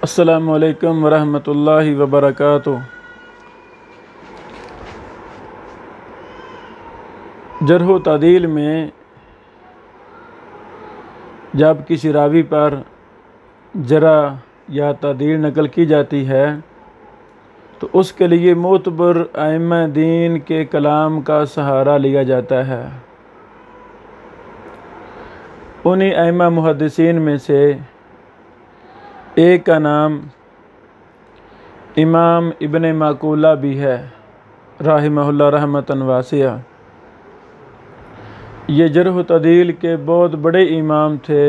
अस्सलामु अलैकुम वरहमतुल्लाहि वबरकातुह। जर्ह व तादील में जब किसी रावी पर जरा या तादील नकल की जाती है तो उसके लिए मोतबर आइम्मा दीन के कलाम का सहारा लिया जाता है। उन्हीं आइम्मा मुहद्दिसीन में से एक का नाम इमाम इब्न माकूला भी है राहिमहुल्लाह रहमतन वासिया। ये जर्ह व तादील के बहुत बड़े इमाम थे।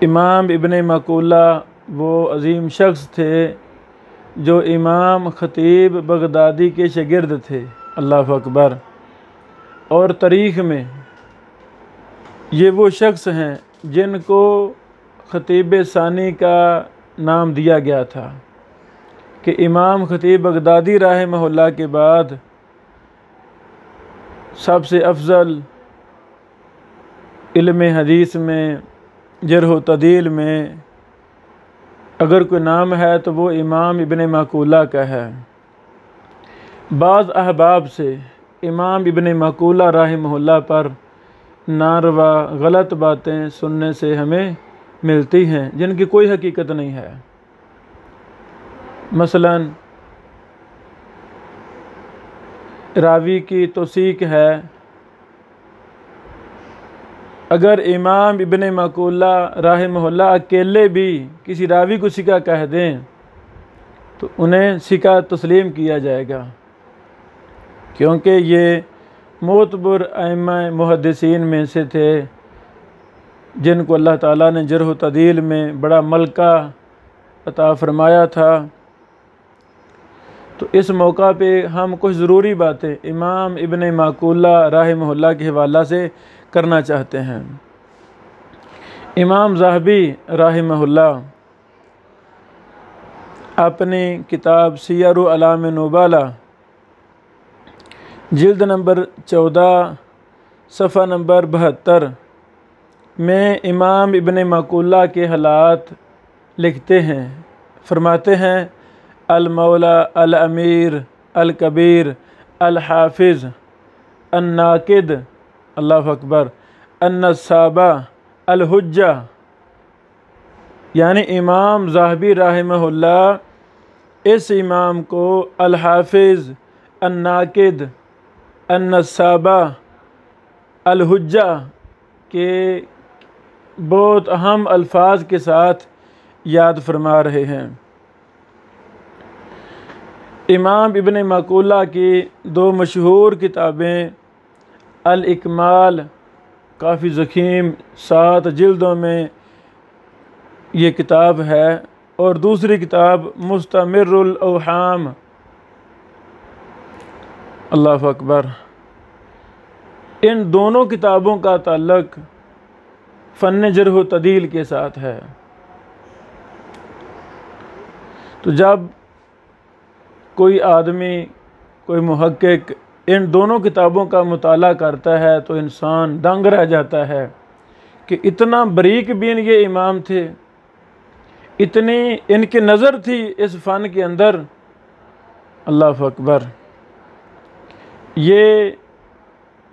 इमाम इब्न माकूला वो अजीम शख्स थे जो इमाम ख़तीब बगदादी के शागिर्द थे। अल्लाह अकबर। और तारीख़ में ये वो शख्स हैं जिनको ख़तीब सानी का नाम दिया गया था कि इमाम ख़तीब बगदादी रहमहुल्लाह के बाद सबसे अफजल इल्म हदीस में जर्ह व तादील में अगर कोई नाम है तो वो इमाम इब्न माकूला का है। बाज़ अहबाब से इमाम इब्न माकूला रहमहुल्लाह पर नारवा गलत बातें सुनने से हमें मिलती हैं जिनकी कोई हकीकत नहीं है। मसलन रावी की तौसीक है। अगर इमाम इब्न माकूला रहमहुल्लाह अकेले भी किसी रावी को सिका कह दें तो उन्हें सिका तस्लीम किया जाएगा, क्योंकि ये मोतबर आइम्मा मुहद्दिसीन में से थे जिनको अल्लाह ताला ने जर्ह व तादील में बड़ा मलका अता फरमाया था। तो इस मौका पे हम कुछ ज़रूरी बातें इमाम इब्न माकूला रहमहुल्लाह के हवाला से करना चाहते हैं। इमाम ज़ाहबी रहमहुल्लाह अपनी किताब सियर अलाम नुबाला जिल्द नंबर 14 सफ़ा नंबर 72 में इमाम इब्न माकूला के हालात लिखते हैं। फरमाते हैं अल मौला अल अमीर अल कबीर अल हाफिज़ अन नाकिद अल्लाह अकबर अन्नसाबा अल हुज्जा। यानी इमाम ज़ाहबी रहमहुल्लाह इस इमाम को अल हाफिज़ अन नाकिद अन्नसाबा अल हुज्जा के बहुत अहम अल्फाज के साथ याद फरमा रहे हैं। इमाम इब्न माकूला की दो मशहूर किताबें अल इकमाल काफ़ी ज़ख़ीम 7 जिल्दों में ये किताब है और दूसरी किताब मुस्तमिरुल औहाम। अल्लाह अकबर। इन दोनों किताबों का ताल्लुक़ फ़न जर्ह व तादील के साथ है। तो जब कोई आदमी कोई मुहक्किक इन दोनों किताबों का मुताला करता है तो इंसान दंग रह जाता है कि इतना बारीक बीन ये इमाम थे, इतनी इनकी नज़र थी इस फ़न के अंदर। अल्लाह अकबर। ये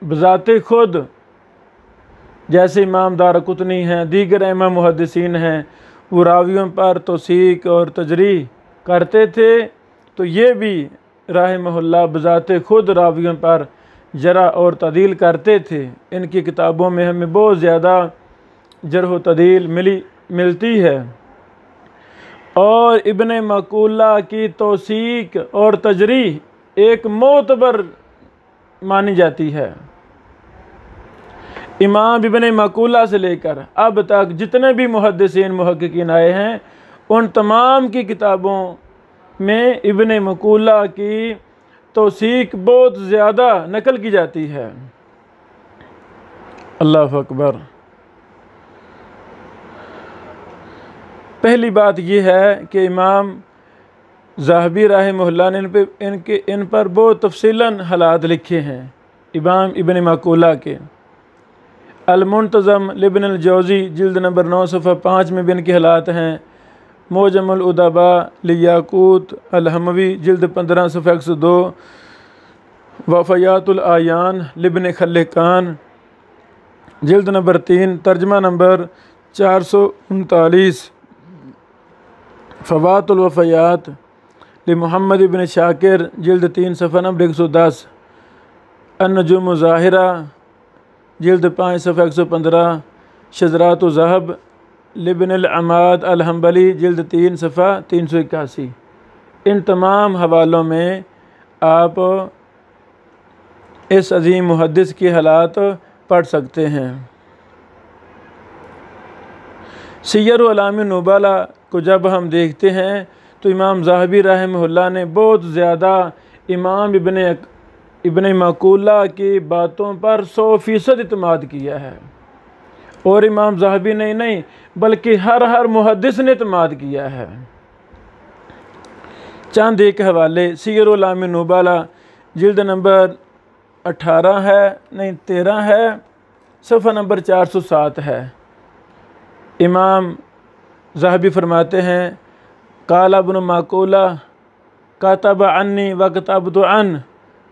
बज़ाते खुद जैसे इमाम दारक़ुतनी हैं, दीगर इमाम मुहद्दिसीन हैं, वो रावियों पर तौसीक और तजरीह करते थे, तो ये भी रहमहुल्लाह बज़ाते खुद रावियों पर जरा और तादील करते थे। इनकी किताबों में हमें बहुत ज़्यादा जर्ह व तादील मिलती है। और इब्न माकूला की तौसीक और तजरीह एक मोतबर मानी जाती है। इमाम इब्न माकूला से लेकर अब तक जितने भी मुहद्दिसीन मुहक्किकीन आए हैं उन तमाम की किताबों में इब्न माकूला की तौसीक बहुत ज़्यादा नकल की जाती है। अल्लाह अकबर। पहली बात यह है कि इमाम ज़ाहबी रहमहुल्लाह ने इन पर बहुत तफसीलन हालात लिखे हैं इमाम इब्न माकूला के। अल-मुंतज़म लिब्न अल-जौज़ी जिल्द नंबर 9 सफ़ा 5 में भी इनके हालात हैं। मोजमुल उदबा लियाकूत अल-हमवी जिल्द 15 सफ़ा 102, वफ़यातुल आयान लिब्न खल्लिकान जिल्द नंबर 3 तर्जमा नंबर 439, फ़वातुल वफ़यात लि मोहम्मद इब्न शाकिर जिल्द 3 सफ़ा नंबर 110, अन-नजुम ज़ाहिरा जिल्द 5 सफ़ा 115, शज़रात ज़हब लिब्न अल-अमाद अल-हम्बली जिल्द 3 सफ़ा 381। इन तमाम हवालों में आप इस अज़ीम मुहद्दिस के हालात पढ़ सकते हैं। सियर अलामी नुबला को जब हम देखते हैं तो इमाम ज़ाहबी रहमहुल्लाह ने बहुत ज़्यादा इमाम इब्न मक़ूला की बातों पर 100% इत्माद किया है। और इमाम ज़ाहबी ने नहीं बल्कि हर मुहद्दिस ने इत्माद किया है। चंद एक हवाले, सियर अलामी नुबला जिल्द नंबर 18 है, नहीं 13 है, सफ़ा नंबर 407 है। इमाम ज़ाहबी फरमाते हैं काला इब्न मक़ूला कातब अन्नी व कतबतु अन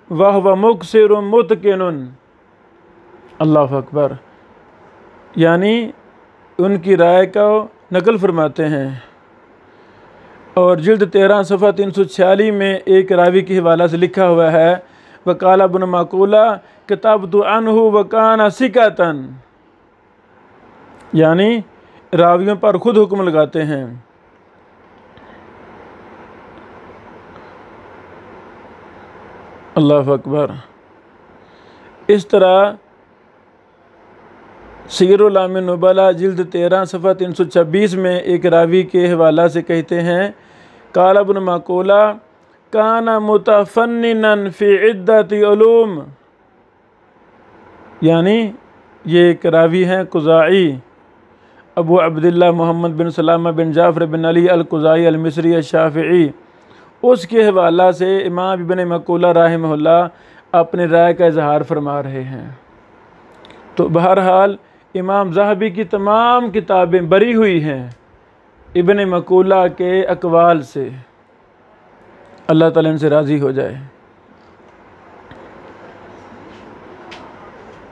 वह मुक़सिर मुतकिनुन। अल्लाह अकबर, यानी उनकी राय को नकल फरमाते हैं। और जिल्द 13 सफ़ा 346 में एक रावी के हवाला से लिखा हुआ है वकाला इब्न मक़ूला कतबतु अन्हु वकाना सिकतन, यानी रावियों पर खुद हुक्म लगाते हैं। अल्लाह अकबर। इस तरह सियर अलामी नुबला जिल्द 13 सफ़ा 326 में एक रावी के हवाला से कहते हैं काला इब्न मक़ूला काना मुतफ़न्निनन फ़ी इद्दति उलूम, यानी ये एक रावी हैं कुज़ाई अबू अब्दुल्लाह मोहम्मद बिन सलामा बिन जाफ़र बिन अली अल-कुज़ाई अल-मिस्री अश-शाफ़िई, उसके हवाला से इमाम इब्न मक़ूला रहमहुल्लाह अपनी राय का इजहार फरमा रहे हैं। तो बहरहाल इमाम ज़ाहबी की तमाम किताबें बरी हुई हैं इब्न मक़ूला के अक़वाल से। अल्लाह ताला इनसे राज़ी हो जाए।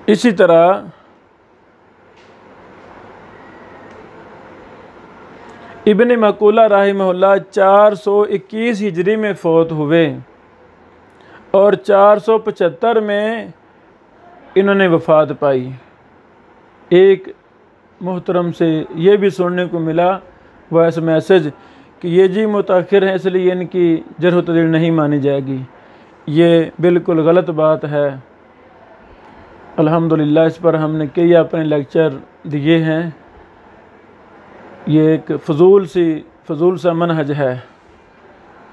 इसी तरह इब्न मक़ूला रहमहुल्लाह 421 हिजरी में फ़ौत हुए और 475 में इन्होंने वफ़ात पाई। एक मोहतरम से ये भी सुनने को मिला वॉइस मैसेज कि ये जी मुताखिर हैं इसलिए इनकी जरह तदील नहीं मानी जाएगी। ये बिल्कुल गलत बात है। अल्हम्दुलिल्लाह इस पर हमने कई अपने लेक्चर दिए हैं। ये एक फ़जूल सा मनहज है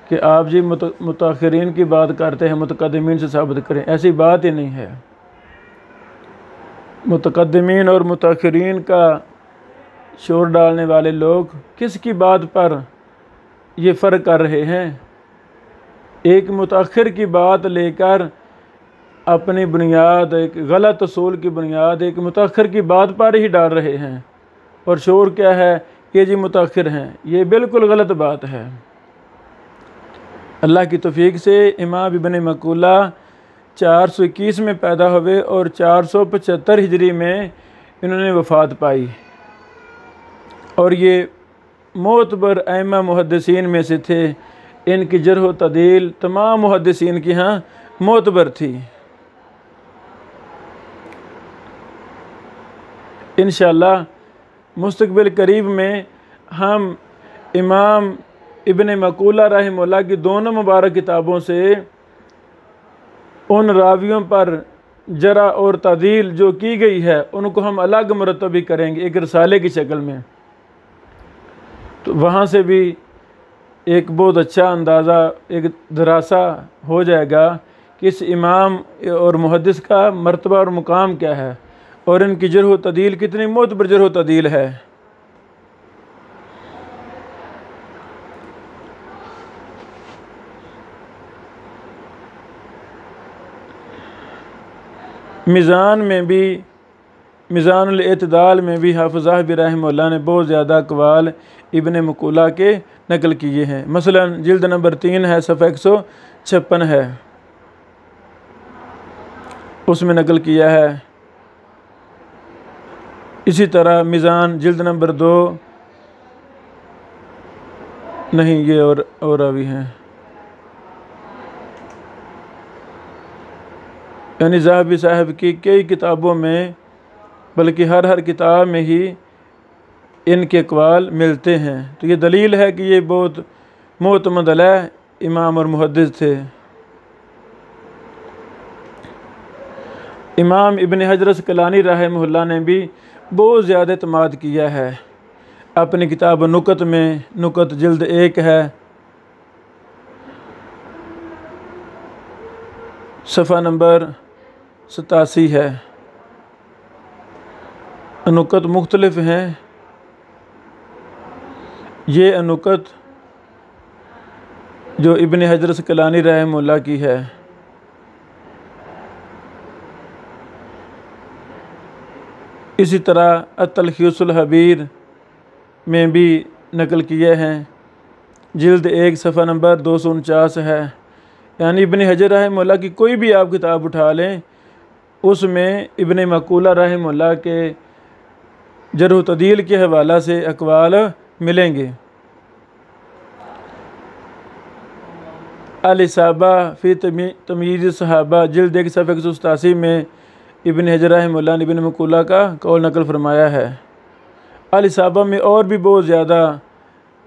कि आप जी मुताखिरीन की बात करते हैं, मुतक़द्दिमीन से साबित करें, ऐसी बात ही नहीं है। मुतक़द्दिमीन और मुताखिरीन का शोर डालने वाले लोग किसकी बात पर ये फ़र्क कर रहे हैं? एक मुताखिर की बात लेकर अपनी बुनियाद, एक गलत असूल की बुनियाद एक मुताखिर की बात पर ही डाल रहे हैं। और शोर क्या है कि जी मुताखिर हैं, ये बिल्कुल गलत बात है। अल्लाह की तौफीक से इमाम इब्न मक़ूला 421 में पैदा हुए और 475 हिजरी में इन्होंने वफ़ात पाई। और ये मोतबर अइम्मा मुहद्दिसीन में से थे। इनकी जरह तदील तमाम मुहद्दिसीन की यहाँ मोतबर थी। इंशाअल्लाह मुस्तक़बिल करीब में हम इमाम इब्न मक़ूला रहमहुल्लाह की दोनों मुबारक किताबों से उन रावियों पर जरा और तदील जो की गई है उनको हम अलग मुरतबी करेंगे एक रसाले की शक्ल में। तो वहाँ से भी एक बहुत अच्छा अंदाज़ा, एक दरासा हो जाएगा कि इस इमाम और मुहद्दिस का मर्तबा और मुकाम क्या है और इनकी जरह तदील कितनी मोतबर जरह तदील है। मीज़ान में भी मिज़ानुल एतदाल में भी हाफ़िज़ ज़ाहबी रहमहुल्लाह ने बहुत ज़्यादा अक़वाल इब्न मक़ूला के नकल किए हैं। मसलन जिल्द नंबर 3 है, सफ़ा 156 है, उसमें नकल किया है। इसी तरह मीज़ान जिल्द नंबर 2, नहीं ये और रावी हैं, यानी ज़ाहबी साहब की कई किताबों में, बल्कि हर किताब में ही इनके अक़वाल मिलते हैं। तो ये दलील है कि ये बहुत मोतमद अलैह इमाम और मुहद्दिस थे। इमाम इब्न हजर अस्क़लानी रहमहुल्लाह ने भी बहुत ज़्यादा एतमाद किया है अपनी किताब नुकत में। नुकत जिल्द 1 है, सफ़ा नंबर 87 है। अनुकत मुख्तलिफ हैं। ये अनुकत जो इब्न हजर अस्क़लानी रहमहुल्लाह की है। इसी तरह अत-तलख़ीसुल हबीर में भी नकल किए हैं, जिल्द 1 सफ़ा नंबर 249 है। यानी इब्न हजर रहमहुल्लाह की कोई भी आप किताब उठा लें, उसमें इब्न मक़ूला रहमहुल्लाह के जर्ह तदील के हवाला से अक़वाल मिलेंगे। अल-इसाबा फ़ी तमीज़ सहाबा जिल्द 1 सफ़ा 187 में इब्न हजर रहमहुल्लाह ने इब्न मक़ूला का कौल नकल फरमाया है। अल-इसाबा में और भी बहुत ज़्यादा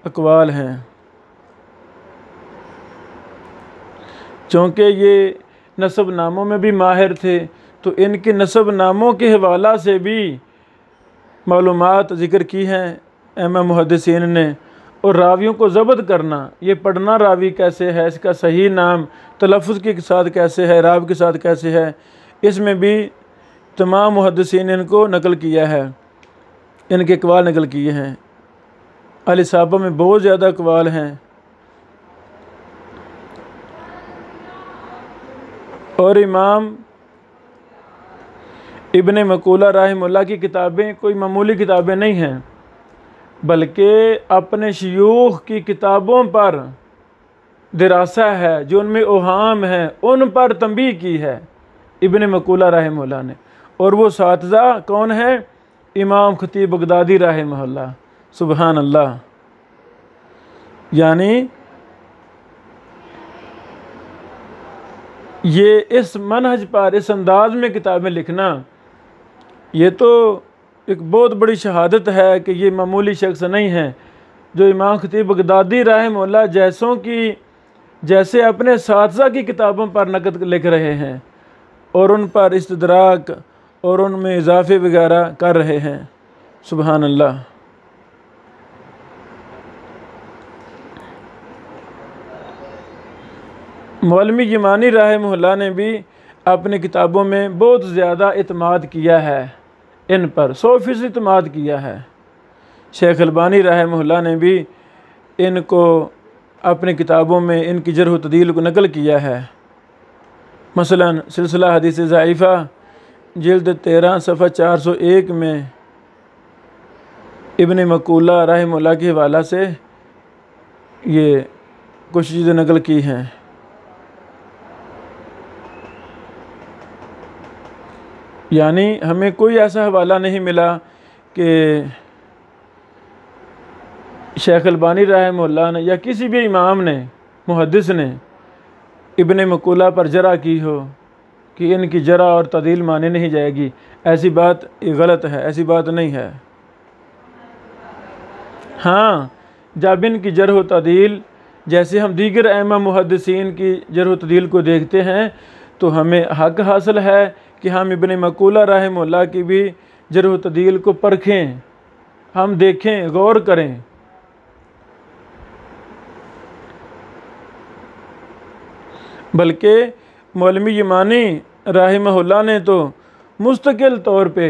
अक़वाल हैं, चूँकि ये नसब नामों में भी माहिर थे, तो इनके नसब नामों के हवाला से भी मालूमात ज़िक्र की हैं इमाम मुहद्दिसीन ने। और रावियों को ज़ब्त करना, ये पढ़ना रावी कैसे है, इसका सही नाम तलफ़्फ़ुज़ के साथ कैसे है, राव के साथ कैसे है, इसमें भी तमाम मुहद्दिसीन इनको नकल किया है, इनके अक़वाल नकल किए हैं। अल-इसाबा में बहुत ज़्यादा अक़वाल हैं। और इमाम इब्न मक़ूला रहमहुल्लाह की किताबें कोई मामूली किताबें नहीं हैं, बल्कि अपने शयूख़ की किताबों पर दिरासा है, जो उनमें ओहाम है उन पर तंबीह की है इब्न मक़ूला रहमहुल्लाह ने। और वो सातिज़ा कौन है? इमाम ख़तीब बगदादी रहमहुल्लाह। सुबहान अल्लाह। यानी ये इस मनहज पर, इस अंदाज में किताबें लिखना, ये तो एक बहुत बड़ी शहादत है कि ये मामूली शख्स नहीं है जो इमाम ख़तीब बगदादी रहमहुल्लाह जैसों की जैसे अपने सातिज़ा की किताबों पर नक़द लिख रहे हैं और उन पर इस्तदराक और उनमें इजाफ़े वगैरह कर रहे हैं। सुबहान अल्लाह। मौलवी यमानी रहमहुल्लाह ने भी अपनी किताबों में बहुत ज़्यादा इत्माद किया है, इन पर 100% इत्माद किया है। शेख अलबानी रहमहुल्लाह ने भी इनको अपनी किताबों में इनकी जर्ह व तदील को नकल किया है। मसलन सिलसिला हदीस ज़ईफ़ा जिल्द 13 सफ़ा 401 में इब्न मक़ूला रहमहुल्लाह के हवाला से ये कुछ चीज़ें नकल की हैं। यानी हमें कोई ऐसा हवाला नहीं मिला कि शेख अलबानी रहमहुल्लाह ने या किसी भी इमाम ने, मुहद्दिस ने इब्न मक़ूला पर जरा की हो कि इनकी जरा और तदील मानी नहीं जाएगी। ऐसी बात गलत है, ऐसी बात नहीं है। हाँ, जब इनकी जरह व तदील जैसे हम दीगर अइम्मा मुहद्दिसीन की जरह व तदील को देखते हैं, तो हमें हक़ हासिल है कि हम इब्न मक़ूला रहमहुल्लाह की भी जरह व तदील को परखें, हम देखें, गौर करें। बल्कि मौलवी यमानी रहमहुल्लाह ने तो मुस्तकिल तौर पे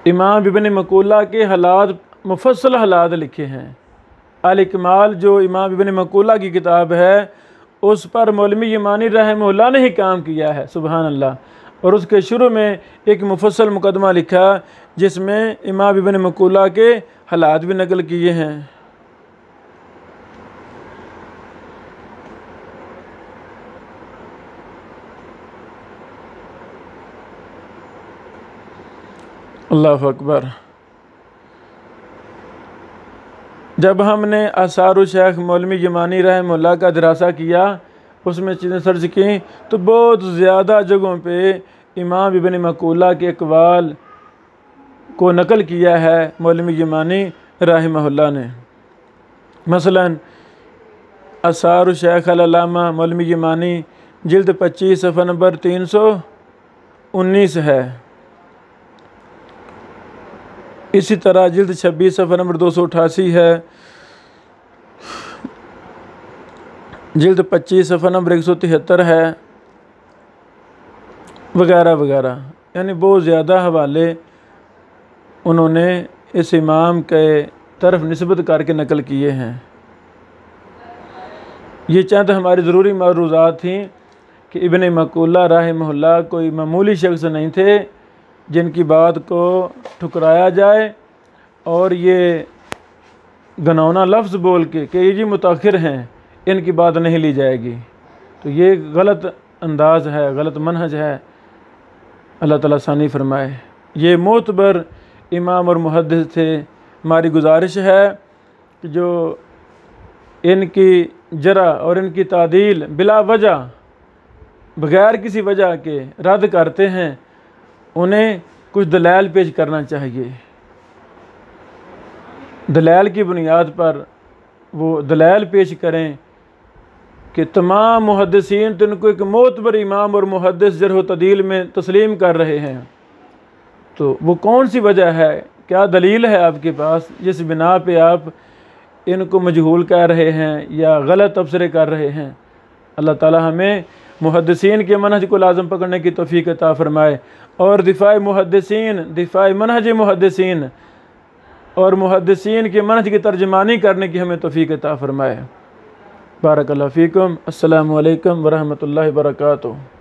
इमाम इब्न मक़ूला के हालात, मुफस्सल हालात लिखे हैं। अल-इकमाल जो इमाम इब्न मक़ूला की किताब है, उस पर मौलवी यमानी रहमहुल्लाह ने ही काम किया है। सुबहान अल्लाह। और उसके शुरू में एक मुफस्सल मुकदमा लिखा जिसमें इमाम इब्न मकूला के हालात भी नकल किए हैं। अल्लाह अकबर। जब हमने आसार शेख मौलवी यमानी रहमतुल्लाह का दरासा किया, उसमें चीज़ें सर्च की, तो बहुत ज़्यादा जगहों पे इमाम इब्न मकूला के अक़वाल को नकल किया है मौलवी यमानी रहमतुल्लाह ने। मसलन आसार शेख अल-अल्लामा मौलवी यमानी जिल्द 25 सफ़ा नंबर 319 है। इसी तरह जिल्द 26 सफ़ा नंबर 288 है, जिल्द 25 सफ़ा नंबर 173 है, वगैरह वगैरह। यानी बहुत ज़्यादा हवाले उन्होंने इस इमाम के तरफ निस्बत करके नकल किए हैं। ये चंद हमारी ज़रूरी मरूज़ात थी कि इब्न मकूला रहमतुल्लाह कोई मामूली शख्स नहीं थे जिनकी बात को ठुकराया जाए और ये गनौना लफ्ज़ बोल के कि ये जी मुताखिर हैं, इनकी बात नहीं ली जाएगी। तो ये गलत अंदाज है, गलत मनहज है। अल्लाह ताला आसानी फरमाए। ये मोतबर इमाम और मुहद्दिस थे। हमारी गुजारिश है कि जो इनकी जरा और इनकी तादील बिला वजह, बग़ैर किसी वजह के रद्द करते हैं, उन्हें कुछ दलाइल पेश करना चाहिए। दलाइल की बुनियाद पर वो दलाइल पेश करें कि तमाम मुहद्दिसीन तो इनको एक मोतबर इमाम और मुहद्दिस जरह व तदील में तस्लीम कर रहे हैं। तो वो कौन सी वजह है, क्या दलील है आपके पास जिस बिना पे आप इनको मजहूल कह रहे हैं या गलत तबसरे कर रहे हैं। अल्लाह ताला हमें मुहद्दिसीन के मनहज को लाज़म पकड़ने की तौफीक अता फ़रमाए और दिफ़ाए मुहद्दिसीन, दिफ़ाए मनहज मुहद्दिसीन और मुहद्दिसीन के मनहज की तर्जमानी करने की हमें तौफीक अता फ़रमाए। बारकल्लाहु फ़ीकुम। अस्सलामु अलैकुम व रहमतुल्लाहि व बरकातुहू।